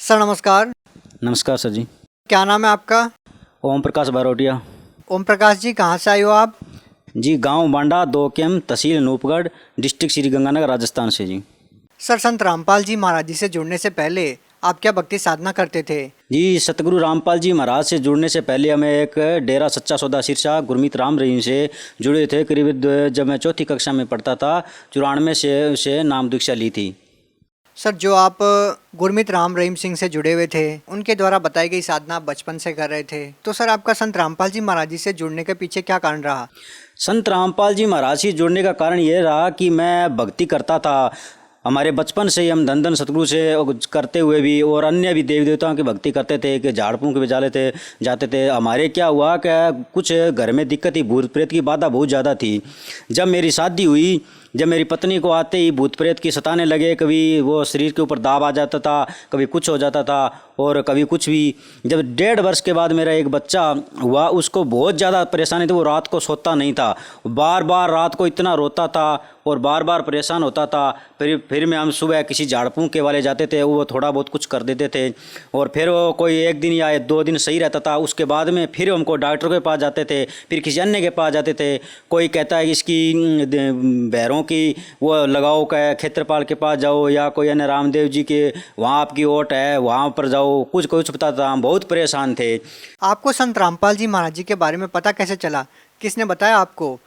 Sir नमस्कार। नमस्कार sir जी। क्या नाम है आपका? ओम प्रकाश बारोटिया। ओम प्रकाश जी, कहाँ से आए हो आप? जी, गांव बांडा, दोकेम, तहसील अनूपगढ़, डिस्ट्रिक्ट श्री गंगानगर, राजस्थान से जी। सर, संत रामपाल जी महाराज जी से जुड़ने से पहले आप क्या भक्ति साधना करते थे? जी, सतगुरु रामपाल जी महाराज से जुड़ने से पहले हमें एक डेरा सच्चा सौदा सिरसा गुरमीत राम रहीम से जुड़े थे। करीब जब मैं चौथी कक्षा में पढ़ता था, 94 से नाम दीक्षा ली थी। सर, जो आप गुरमीत राम रहीम सिंह से जुड़े हुए थे, उनके द्वारा बताई गई साधना आप बचपन से कर रहे थे, तो सर आपका संत रामपाल जी महाराज जी से जुड़ने के पीछे क्या कारण रहा? संत रामपाल जी महाराज से जुड़ने का कारण ये रहा कि मैं भक्ति करता था। हमारे बचपन से ही हम धन धन सतगुरु से करते हुए भी और अन्य भी देवी देवताओं की भक्ति करते थे कि झाड़ फूंक भी जाते थे। हमारे क्या हुआ कि कुछ घर में दिक्कत थी, भूत प्रेत की बाधा बहुत ज़्यादा थी। जब मेरी शादी हुई, जब मेरी पत्नी को आते ही भूत प्रेत की सताने लगे, कभी वो शरीर के ऊपर दाब आ जाता था, कभी कुछ हो जाता था और कभी कुछ भी। जब 1.5 वर्ष के बाद मेरा एक बच्चा हुआ, उसको बहुत ज़्यादा परेशानी थी। वो रात को सोता नहीं था, बार बार रात को इतना रोता था और बार बार परेशान होता था। फिर में हम सुबह किसी झाड़ फूंक के वाले जाते थे, वो थोड़ा बहुत कुछ कर देते थे और फिर वो कोई 1 दिन या 2 दिन सही रहता था। उसके बाद में फिर हमको डॉक्टर के पास जाते थे, फिर किसी अन्य के पास जाते थे। कोई कहता है इसकी भैरों की वो लगाओ, क्या क्षेत्रपाल के पास जाओ, या कोई अन्य रामदेव जी के वहाँ आपकी ओट है वहाँ पर जाओ, कुछ कुछ बताता था। हम बहुत परेशान थे। आपको संत रामपाल जी महाराज जी के बारे में पता कैसे चला? किसने बताया आपको?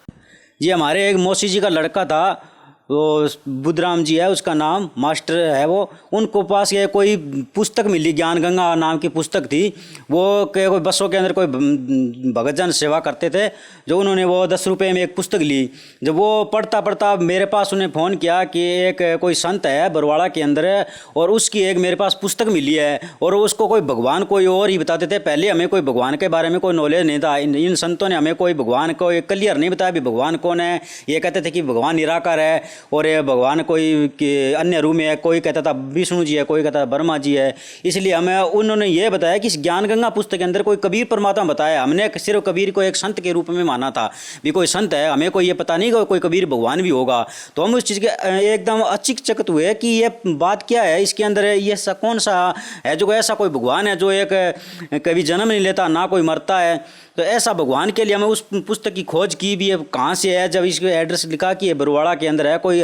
जी, हमारे एक मौसी जी का लड़का था, वो बुद्धराम जी है उसका नाम, मास्टर है वो। उनको पास ये कोई पुस्तक मिली, ज्ञान गंगा नाम की पुस्तक थी। वो कोई बसों के अंदर कोई भगत जन सेवा करते थे, जो उन्होंने वो 10 रुपये में एक पुस्तक ली। जब वो पढ़ता पढ़ता मेरे पास उन्हें फ़ोन किया कि एक कोई संत है बरवाड़ा के अंदर है और उसकी एक मेरे पास पुस्तक मिली है और उसको कोई भगवान कोई और ही बताते थे। पहले हमें कोई भगवान के बारे में कोई नॉलेज नहीं था। इन संतों ने हमें कोई भगवान को क्लियर नहीं बताया भी भगवान कौन है। ये कहते थे कि भगवान निराकार है और ये भगवान कोई अन्य रूप में है। कोई कहता था विष्णु जी है, कोई कहता था ब्रह्मा जी है। इसलिए हमें उन्होंने ये बताया कि इस ज्ञान गंगा पुस्तक के अंदर कोई कबीर परमात्मा बताया। हमने सिर्फ कबीर को एक संत के रूप में माना था भी कोई संत है, हमें कोई ये पता नहीं कि कोई कबीर भगवान भी होगा। तो हम उस चीज़ के एकदम अचकित हुए कि ये बात क्या है, इसके अंदर ये कौन सा है जो ऐसा कोई भगवान है जो एक कभी जन्म नहीं लेता ना कोई मरता है। तो ऐसा भगवान के लिए हमें उस पुस्तक की खोज की भी है, कहाँ से है। जब इसके एड्रेस लिखा कि ये बरवाड़ा के अंदर है, कोई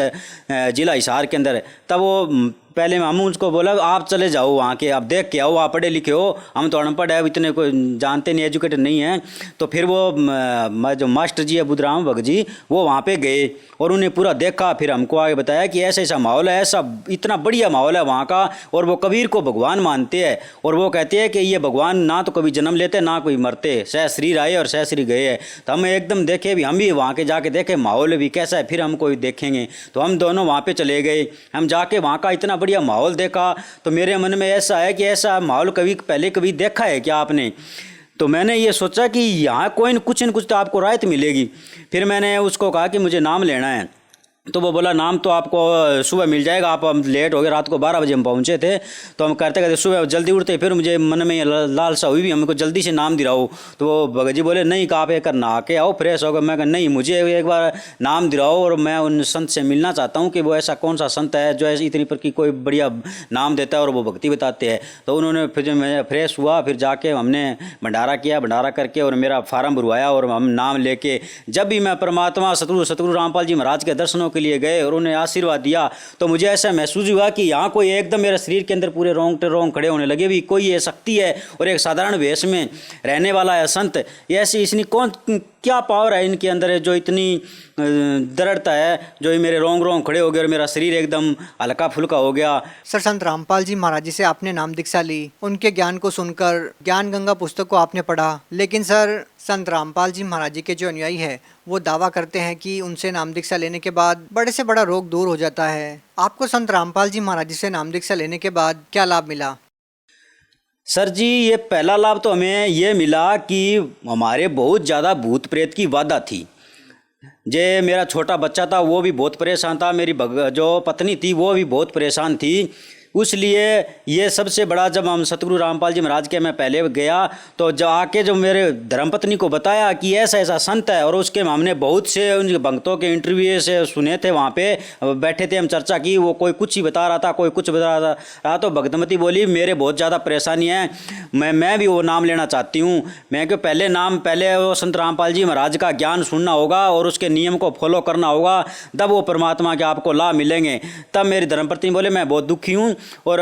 जिला हिसार के अंदर है, तब वो पहले हम उसको बोला आप चले जाओ वहाँ के, आप देख के आओ, आप पढ़े लिखे हो, हम तो अनपढ़ है, इतने कोई जानते नहीं, एजुकेटेड नहीं है। तो फिर वो जो मास्टर जी है बुद्धराम भगत जी, वो वहाँ पे गए और उन्हें पूरा देखा। फिर हमको आगे बताया कि ऐसा ऐसा माहौल है, ऐसा इतना बढ़िया माहौल है वहाँ का, और वो कबीर को भगवान मानते हैं और वो कहते हैं कि ये भगवान ना तो कभी जन्म लेते ना कोई मरते, सह शरीर आए और सह शरीर गए है। तो हम एकदम देखे भी, हम भी वहाँ के जाके देखे माहौल भी कैसा है, फिर हम कोई देखेंगे। तो हम दोनों वहाँ पे चले गए। हम जाके वहाँ का इतना बढ़िया माहौल देखा तो मेरे मन में ऐसा है कि ऐसा माहौल कभी पहले कभी देखा है क्या आपने? तो मैंने ये सोचा कि यहाँ कोई न कुछ तो आपको राहत मिलेगी। फिर मैंने उसको कहा कि मुझे नाम लेना है। तो वो बोला नाम तो आपको सुबह मिल जाएगा, आप हम लेट हो गए, रात को 12 बजे हम पहुँचे थे। तो हम करते करते सुबह जल्दी उठते, फिर मुझे मन में लालसा हुई भी हमको जल्दी से नाम दिलाओ। तो वो भगत जी बोले नहीं, कहा आप एक नहा के आओ फ्रेश होकर। मैं कहा नहीं, मुझे एक बार नाम दिलाओ और मैं उन संत से मिलना चाहता हूँ कि वो ऐसा कौन सा संत है जो ऐसी इतनी पर की कोई बढ़िया नाम देता है और वो भक्ति बताते हैं। तो उन्होंने फिर जब मैं फ्रेश हुआ, फिर जाके हमने भंडारा किया, भंडारा करके और मेरा फार्म भरवाया और हम नाम लेके जब भी मैं परमात्मा सतगुरु रामपाल जी महाराज के दर्शनों के लिए गए और उन्हें आशीर्वाद दिया, तो मुझे ऐसा महसूस हुआ कि यहाँ कोई एकदम मेरे शरीर के अंदर पूरे रोंग खड़े होने लगे भी। कोई ये शक्ति है और एक साधारण वेश में रहने वाला है संत, ये ऐसी इसने कौन क्या पावर है इनके अंदर है जो इतनी दृढ़ता है, जो ये मेरे रोंग खड़े हो गए और मेरा शरीर एकदम हल्का फुल्का हो गया। सर, संत रामपाल जी महाराज जी से आपने नाम दीक्षा ली, उनके ज्ञान को सुनकर ज्ञान गंगा पुस्तक को आपने पढ़ा, लेकिन सर संत रामपाल जी महाराज जी के जो अनुयायी है वो दावा करते हैं कि उनसे नाम दीक्षा लेने के बाद बड़े से बड़ा रोग दूर हो जाता है। आपको संत रामपाल जी महाराज जी से नाम दीक्षा लेने के बाद क्या लाभ मिला? सर जी, ये पहला लाभ तो हमें ये मिला कि हमारे बहुत ज़्यादा भूत प्रेत की बाधा थी। जे मेरा छोटा बच्चा था वो भी बहुत परेशान था, मेरी जो पत्नी थी वो भी बहुत परेशान थी। उसलिए ये सबसे बड़ा, जब हम सतगुरु रामपाल जी महाराज के मैं पहले गया तो जब आके जो मेरे धर्मपत्नी को बताया कि ऐसा ऐसा संत है, और उसके हमने बहुत से उनके भक्तों के इंटरव्यू से सुने थे, वहाँ पे बैठे थे, हम चर्चा की, वो कोई कुछ ही बता रहा था, कोई कुछ बता रहा। तो भक्तमती बोली मेरे बहुत ज़्यादा परेशानी है, मैं भी वो नाम लेना चाहती हूँ। मैं क्यों पहले वो संत रामपाल जी महाराज का ज्ञान सुनना होगा और उसके नियम को फॉलो करना होगा, तब वो परमात्मा के आपको लाभ मिलेंगे। तब मेरी धर्मपत्नी बोले मैं बहुत दुखी हूँ और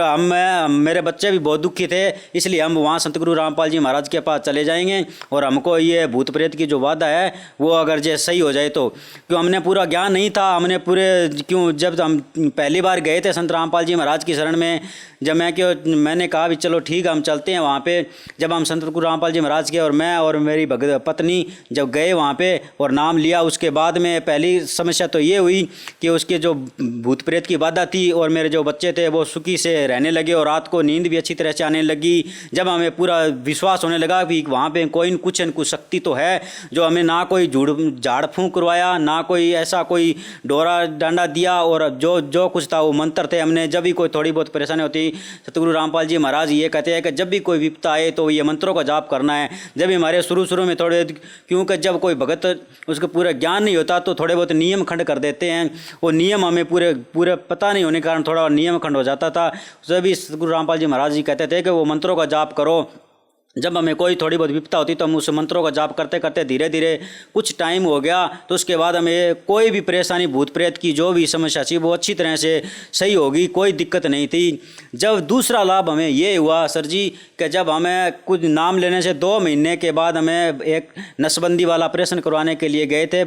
मेरे बच्चे भी बहुत दुखी थे, इसलिए हम वहाँ संत गुरु रामपाल जी महाराज के पास चले जाएंगे और हमको ये भूत प्रेत की जो वादा है वो अगर जे सही हो जाए तो। क्यों हमने पूरा ज्ञान नहीं था, हमने पूरे क्यों जब हम पहली बार गए थे संत रामपाल जी महाराज की शरण में, जब मैंने कहा भी चलो ठीक है हम चलते हैं वहाँ पे। जब हम संत गुरु रामपाल जी महाराज के और मैं और मेरी पत्नी जब गए वहाँ पे और नाम लिया, उसके बाद में पहली समस्या तो ये हुई कि उसके जो भूत प्रेत की बाधा थी और मेरे जो बच्चे थे वो सुखी से रहने लगे और रात को नींद भी अच्छी तरह से आने लगी। जब हमें पूरा विश्वास होने लगा कि वहाँ पे कोई न कुछ शक्ति तो है, जो हमें ना कोई झाड़ फूंक करवाया, ना कोई ऐसा कोई डोरा डांडा दिया, और जो कुछ था वो मंत्र थे। हमने जब भी कोई थोड़ी बहुत परेशानी होती, सतगुरु रामपाल जी महाराज ये कहते हैं कि जब भी कोई विपदा आए तो ये मंत्रों का जाप करना है। जब भी हमारे शुरू में थोड़े, क्योंकि जब कोई भगत उसको पूरा ज्ञान नहीं होता तो थोड़े बहुत नियम खंड कर देते हैं, वो नियम हमें पूरे पता नहीं होने के कारण थोड़ा नियम खंड हो जाता था। जब भी सतगुरु रामपाल जी महाराज जी कहते थे कि वो मंत्रों का जाप करो। जब हमें कोई थोड़ी बहुत विपदा होती तो हम उस मंत्रों का जाप करते करते धीरे धीरे कुछ टाइम हो गया, तो उसके बाद हमें कोई भी परेशानी भूत प्रेत की जो भी समस्या थी वो अच्छी तरह से सही होगी, कोई दिक्कत नहीं थी। जब दूसरा लाभ हमें ये हुआ सर जी कि जब हमें कुछ नाम लेने से 2 महीने के बाद हमें एक नसबंदी वाला ऑपरेशन करवाने के लिए गए थे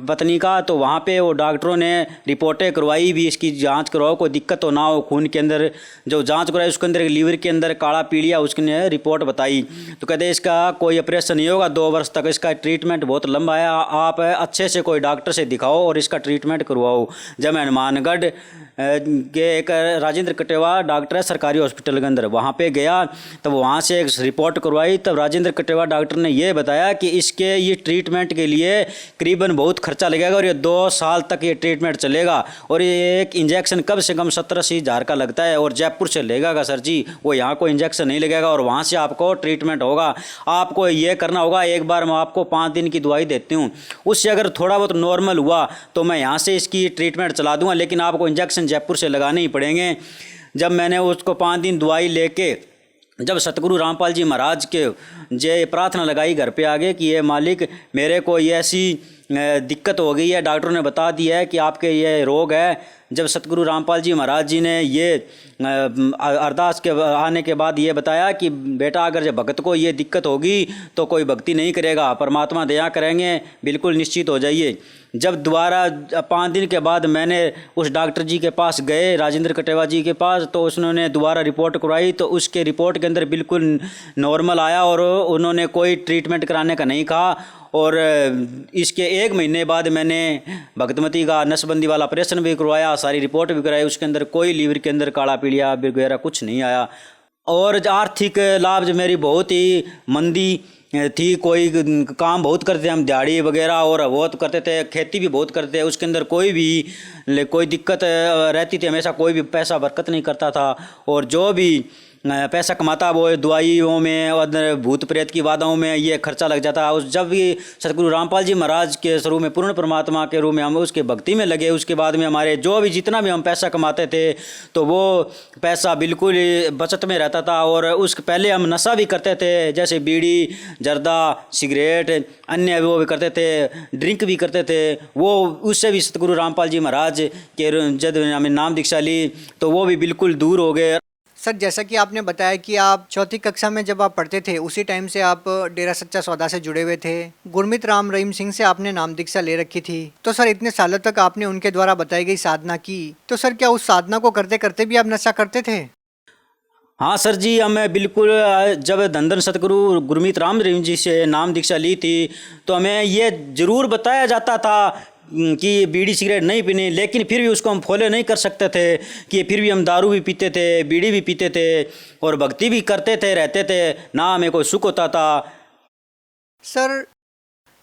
पत्नी का, तो वहाँ पर वो डॉक्टरों ने रिपोर्टें करवाई भी, इसकी जाँच करवाओ कोई दिक्कत तो ना हो, खून के अंदर जो जाँच करवाई उसके अंदर लीवर के अंदर काला पीलिया उसने रिपोर्ट बताई। तो कहते इसका कोई ऑपरेशन नहीं होगा 2 वर्ष तक, इसका ट्रीटमेंट बहुत लंबा है, आप अच्छे से कोई डॉक्टर से दिखाओ और इसका ट्रीटमेंट करवाओ। जब मैं हनुमानगढ़ के एक राजेंद्र कटेवा डॉक्टर है सरकारी हॉस्पिटल के अंदर, वहाँ पे गया तब वहाँ से एक रिपोर्ट करवाई, तब राजेंद्र कटेवा डॉक्टर ने ये बताया कि इसके ये ट्रीटमेंट के लिए करीबन बहुत खर्चा लगेगा और ये 2 साल तक ये ट्रीटमेंट चलेगा, और ये एक इंजेक्शन कम से कम 70-80 हज़ार का लगता है और जयपुर से लगेगा सर जी, वो यहाँ कोई इंजेक्शन नहीं लगेगा और वहाँ से आपको ट्रीटमेंट होगा। आपको ये करना होगा, एक बार मैं आपको 5 दिन की दवाई देती हूँ, उससे अगर थोड़ा बहुत नॉर्मल हुआ तो मैं यहाँ से इसकी ट्रीटमेंट चला दूँगा, लेकिन आपको इंजेक्शन जयपुर से लगाने ही पड़ेंगे। जब मैंने उसको 5 दिन दवाई लेके जब सतगुरु रामपाल जी महाराज के जे प्रार्थना लगाई घर पे आगे कि ये मालिक मेरे को ये ऐसी दिक्कत हो गई है, डॉक्टरों ने बता दिया है कि आपके ये रोग है। जब सतगुरु रामपाल जी महाराज जी ने ये अरदास के आने के बाद ये बताया कि बेटा अगर जब भक्त को ये दिक्कत होगी तो कोई भक्ति नहीं करेगा, परमात्मा दया करेंगे, बिल्कुल निश्चित हो जाइए। जब दोबारा 5 दिन के बाद मैंने उस डॉक्टर जी के पास गए, राजेंद्र कटेवा जी के पास, तो उसने दोबारा रिपोर्ट करवाई तो उसके रिपोर्ट के अंदर बिल्कुल नॉर्मल आया और उन्होंने कोई ट्रीटमेंट कराने का नहीं कहा। और इसके 1 महीने बाद मैंने भगतमती का नसबंदी वाला ऑपरेशन भी करवाया, सारी रिपोर्ट भी कराई, उसके अंदर कोई लीवर के अंदर काला पीलिया वगैरह कुछ नहीं आया। और आर्थिक लाभ जो मेरी बहुत ही मंदी थी, कोई काम बहुत करते हम दिहाड़ी वगैरह और बहुत करते थे, खेती भी बहुत करते हैं, उसके अंदर कोई दिक्कत रहती थी, हमेशा कोई भी पैसा बरकत नहीं करता था, और जो भी पैसा कमाता वो दवाइयों में और भूत प्रेत की बाधाओं में ये खर्चा लग जाता। उस जब भी सतगुरु रामपाल जी महाराज के स्वरूप में पूर्ण परमात्मा के रूप में हम उसके भक्ति में लगे, उसके बाद में हमारे जो भी जितना भी हम पैसा कमाते थे तो वो पैसा बिल्कुल बचत में रहता था। और उस पहले हम नशा भी करते थे, जैसे बीड़ी जर्दा सिगरेट अन्य वो भी करते थे, ड्रिंक भी करते थे, वो उससे भी सतगुरु रामपाल जी महाराज के जब हमें नाम दीक्षा ली तो वो भी बिल्कुल दूर हो गए। सर जैसा कि आपने बताया कि आप 4th कक्षा में जब आप पढ़ते थे उसी टाइम से आप डेरा सच्चा सौदा से जुड़े हुए थे, गुरमीत राम रहीम सिंह से आपने नाम दीक्षा ले रखी थी, तो सर इतने सालों तक आपने उनके द्वारा बताई गई साधना की, तो सर क्या उस साधना को करते करते भी आप नशा करते थे? हाँ सर जी, हमें बिल्कुल जब धन सतगुरु गुरमीत राम रहीम जी से नाम दीक्षा ली थी तो हमें ये ज़रूर बताया जाता था कि बीड़ी सिगरेट नहीं पीनी, लेकिन फिर भी उसको हम फॉलो नहीं कर सकते थे कि फिर भी हम दारू भी पीते थे, बीड़ी भी पीते थे और भक्ति भी करते थे, रहते थे, ना हमें कोई सुख होता था। सर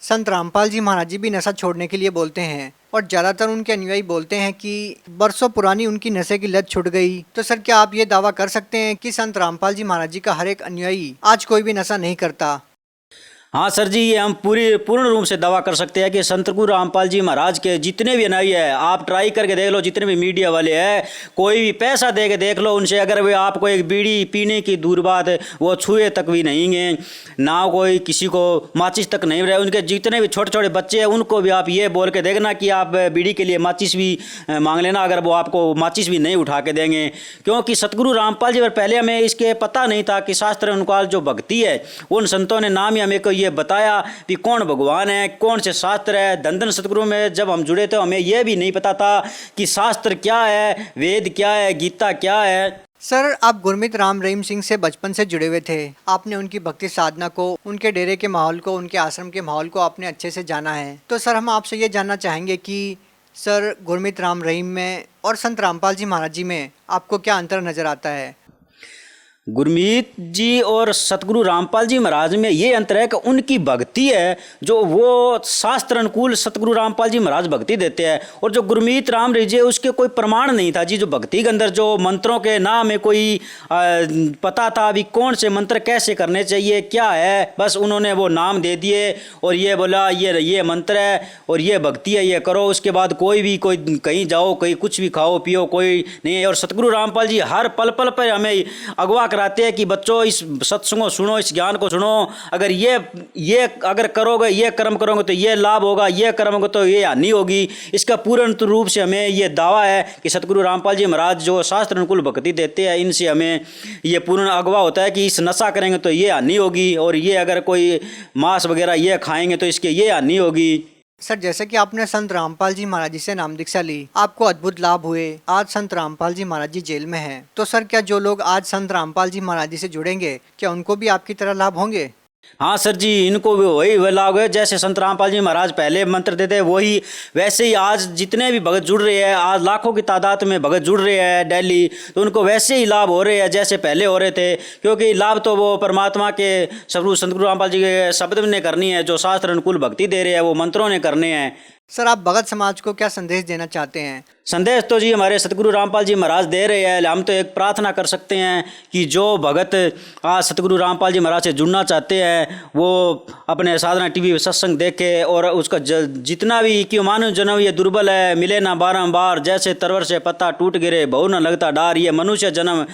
संत रामपाल जी महाराज जी भी नशा छोड़ने के लिए बोलते हैं, और ज़्यादातर उनके अनुयायी बोलते हैं कि बरसों पुरानी उनकी नशे की लत छूट गई। तो सर क्या आप ये दावा कर सकते हैं कि संत रामपाल जी महाराज जी का हर एक अनुयायी आज कोई भी नशा नहीं करता? हाँ सर जी, ये हम पूर्ण रूप से दावा कर सकते हैं कि संत गुरु रामपाल जी महाराज के जितने भी अनुयायी है, आप ट्राई करके देख लो, जितने भी मीडिया वाले हैं, कोई भी पैसा दे के देख लो उनसे, अगर वे आपको एक बीड़ी पीने की दूर बात है, वो छुए तक भी नहीं है, ना कोई किसी को माचिस तक नहीं रहे। उनके जितने भी छोटे छोटे बच्चे हैं उनको भी आप ये बोल के देखना कि आप बीड़ी के लिए माचिस भी मांग लेना, अगर वो आपको माचिस भी नहीं उठा के देंगे। क्योंकि सतगुरु रामपाल जी पर पहले हमें इसके पता नहीं था कि शास्त्र अनुकाल जो भक्ति है, उन संतों ने नाम ही हमें को ये बताया कि कौन भगवान है, कौन से शास्त्र है। धन धन सतगुरु में जब हम जुड़े थे हमें यह भी नहीं पता था कि शास्त्र क्या है, वेद क्या है, गीता क्या है। सर आप गुरमीत राम रहीम सिंह से बचपन से जुड़े हुए थे, आपने उनकी भक्ति साधना को, उनके डेरे के माहौल को, उनके आश्रम के माहौल को आपने अच्छे से जाना है। तो सर हम आपसे ये जानना चाहेंगे कि सर गुरमीत राम रहीम में और संत रामपाल जी महाराज जी में आपको क्या अंतर नज़र आता है? गुरमीत जी और सतगुरु रामपाल जी महाराज में ये अंतर है कि उनकी भक्ति है जो वो शास्त्र अनुकूल सतगुरु रामपाल जी महाराज भक्ति देते हैं, और जो गुरमीत राम जी है उसके कोई प्रमाण नहीं था जी। जो भक्ति के अंदर जो मंत्रों के नाम में कोई पता था अभी कौन से मंत्र कैसे करने चाहिए क्या है, बस उन्होंने वो नाम दे दिए और ये बोला ये मंत्र है और ये भक्ति है, ये करो। उसके बाद कोई कहीं जाओ, कहीं कुछ भी खाओ पियो, कोई नहीं है। और सतगुरु रामपाल जी हर पल पल पर हमें अगवा कराते हैं कि बच्चों इस सत्संग को सुनो, इस ज्ञान को सुनो, अगर ये अगर करोगे, ये कर्म करोगे तो ये लाभ होगा, ये कर्म होगा तो ये हानि होगी। इसका पूर्ण रूप से हमें ये दावा है कि सतगुरु रामपाल जी महाराज जो शास्त्र अनुकूल भक्ति देते हैं, इनसे हमें ये पूर्ण अगवा होता है कि इस नशा करेंगे तो ये हानि होगी, और ये अगर कोई मांस वगैरह ये खाएंगे तो इसके ये हानि होगी। सर जैसे कि आपने संत रामपाल जी महाराज जी से नाम दीक्षा ली, आपको अद्भुत लाभ हुए, आज संत रामपाल जी महाराज जी जेल में हैं। तो सर क्या जो लोग आज संत रामपाल जी महाराज जी से जुड़ेंगे, क्या उनको भी आपकी तरह लाभ होंगे? हाँ सर जी, इनको भी वही लाभ है जैसे संत रामपाल जी महाराज पहले मंत्र देते वही, वैसे ही आज जितने भी भगत जुड़ रहे हैं, आज लाखों की तादाद में भगत जुड़ रहे हैं डेली, तो उनको वैसे ही लाभ हो रहे हैं जैसे पहले हो रहे थे। क्योंकि लाभ तो वो परमात्मा के संत गुरु रामपाल जी के शब्द ने करनी है, जो शास्त्र अनुकूल भक्ति दे रहे हैं वो मंत्रों ने करने हैं। सर आप भगत समाज को क्या संदेश देना चाहते हैं? संदेश तो जी हमारे सतगुरु रामपाल जी महाराज दे रहे हैं। हम तो एक प्रार्थना कर सकते हैं कि जो भगत आज सतगुरु रामपाल जी महाराज से जुड़ना चाहते हैं वो अपने साधना टीवी सत्संग देखे, और उसका जितना भी कि मानव जन्म ये दुर्बल है, मिले ना बारंबार, जैसे तरवर से पत्ता टूट गिरे बहु न लगता डार। ये मनुष्य जन्म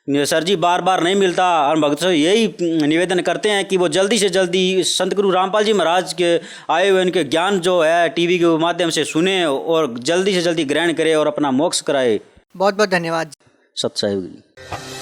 सर जी बार बार नहीं मिलता। हम भक्त से यही निवेदन करते हैं कि वो जल्दी से जल्दी संत गुरु रामपाल जी महाराज के आए हुए उनके ज्ञान जो है टीवी के माध्यम से सुने और जल्दी से जल्दी ग्रहण करे और अपना मोक्ष कराए। बहुत बहुत धन्यवाद। सत साहिब।